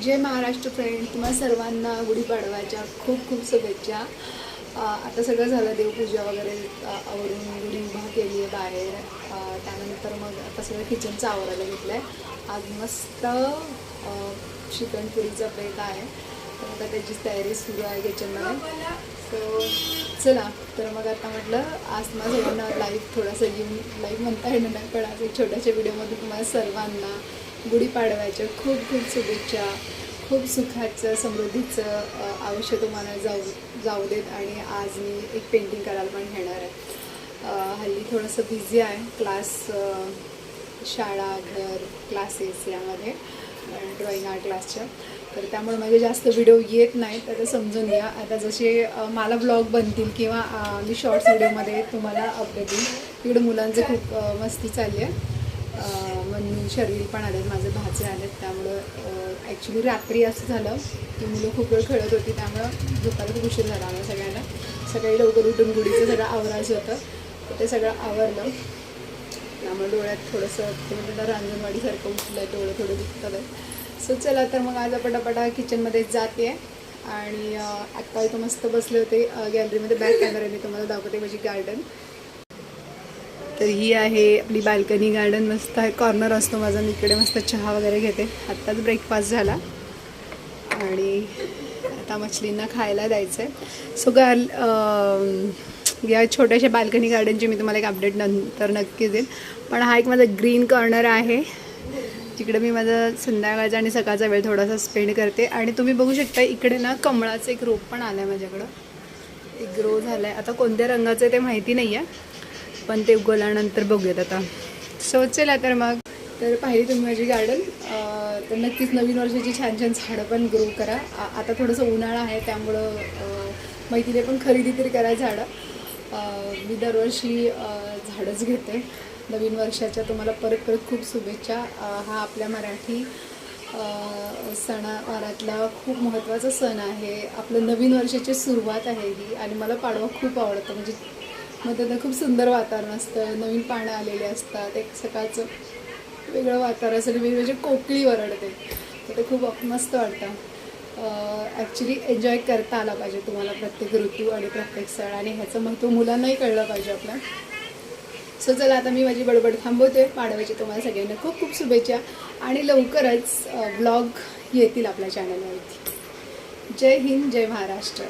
जय Maharashtra friend, तुम्हा सर्वांना गुढीपाडव्याच्या खूप खूप शुभेच्छा। आता सगळं झालं, देवपूजा वगैरे आवरून गुढी उभा केली आहे बाहेर। त्यानंतर मग आता सगळं किचनचं आवरायला घेतलं आहे। आज मस्त चिकन पुरीचा बेत आहे, तर आता त्याचीच तयारी सुरू आहे किचनमध्ये। सो चला, तर मग आता म्हटलं आज तुम्हाला सगळ्यांना लाईव्ह थोडासा येऊन लाईव्ह म्हणता येणार नाही, पण आज एक छोट्याशा व्हिडिओमध्ये तुम्हाला सर्वांना गुढीपाडव्याच्या खूप खूप शुभेच्छा। खूप सुखाचं समृद्धीचं आयुष्य तुम्हाला जाऊ देत। आणि आज मी एक पेंटिंग करायला पण घेणार आहे। हल्ली थोडंसं बिझी आहे, क्लास, शाळा, घर, क्लासेस यामध्ये, ड्रॉइंग आर्ट क्लासच्या, तर त्यामुळे माझे जास्त व्हिडिओ येत नाहीत। आता समजून घ्या, आता जसे मला ब्लॉग बनतील किंवा मी शॉर्ट्स व्हिडिओमध्ये तुम्हाला अपडेट देईन। तिकडे मुलांचं खूप मस्ती चालली आहे, म्हणून शरीर पण आलेत, माझे भाचे आलेत, त्यामुळं ॲक्च्युली रात्री असं झालं की मुलं खूप वेळ खेळत होती, त्यामुळं झोपायला खूप उशीर झाला आम्हाला सगळ्यांना। सकाळी लवकर उठून गुढीचं सगळं आवरायचं होतं, तर ते सगळं आवरलं, त्यामुळे डोळ्यात थोडंसं तुम्हाला रांजणवाडीसारखं उठलं, डोळे थोडे दुखतात आहे। सो चला, तर मग आज पटापटा किचनमध्ये जाते आहे। आणि आत्ता इथं मस्त बसले होते गॅलरीमध्ये, बॅक कॅमेऱ्याने तुम्हाला दाखवते माझी गार्डन। तर ही आहे आपली बाल्कनी गार्डन, मस्त आहे, कॉर्नर असतो माझा, मी इकडे मस्त चहा वगैरे घेते। आत्ताच ब्रेकफास्ट झाला आणि आता मछलींना खायला द्यायचं आहे। सो या छोट्याशा बाल्कनी गार्डनची मी तुम्हाला एक अपडेट नंतर नक्कीच देईन। पण हा एक माझा ग्रीन कॉर्नर आहे, जिकडे मी माझा संध्याकाळचा आणि सकाळचा वेळ थोडासा स्पेंड करते। आणि तुम्ही बघू शकता इकडे ना कमळाचं एक रोप पण आलं आहे माझ्याकडं, एक ग्रो झालं आहे। आता कोणत्या रंगाचं आहे ते माहिती नाही आहे, पण ते उगवल्यानंतर बघूयात आता। सो चला, तर मग तर पाहिली तुम्ही माझी गार्डन, तर नक्कीच नवीन वर्षाची छान छान झाडं पण ग्रो करा। आता थोडंसं उन्हाळा आहे, त्यामुळं मैत्रिणी पण खरेदी तरी करा झाडं। मी दरवर्षी झाडंच घेते। नवीन वर्षाच्या तुम्हाला परत परत खूप शुभेच्छा। हा आपल्या मराठी सणावारातला खूप महत्त्वाचा सण आहे, आपलं नवीन वर्षाची सुरुवात आहे ही। आणि मला पाडवा खूप आवडतं, म्हणजे मग त्याचं खूप सुंदर वातावरण असतं, नवीन पानं आलेले असतात, एक सकाळचं वेगळं वातावरण असतं, वेगवेगळी कोकिळी वरडते, तर ते खूप मस्त वाटतं। ॲक्च्युली एन्जॉय करता आला पाहिजे तुम्हाला प्रत्येक ऋतू आणि प्रत्येक सण, आणि ह्याचं महत्त्व मुलांनाही कळलं पाहिजे आपल्या। सो चला, आता मी माझी बडबड थांबवते। पाडव्याची तुम्हाला सगळ्यांना खूप खूप शुभेच्छा, आणि लवकरच ब्लॉग येतील आपल्या चॅनलवरती। जय हिंद, जय महाराष्ट्र।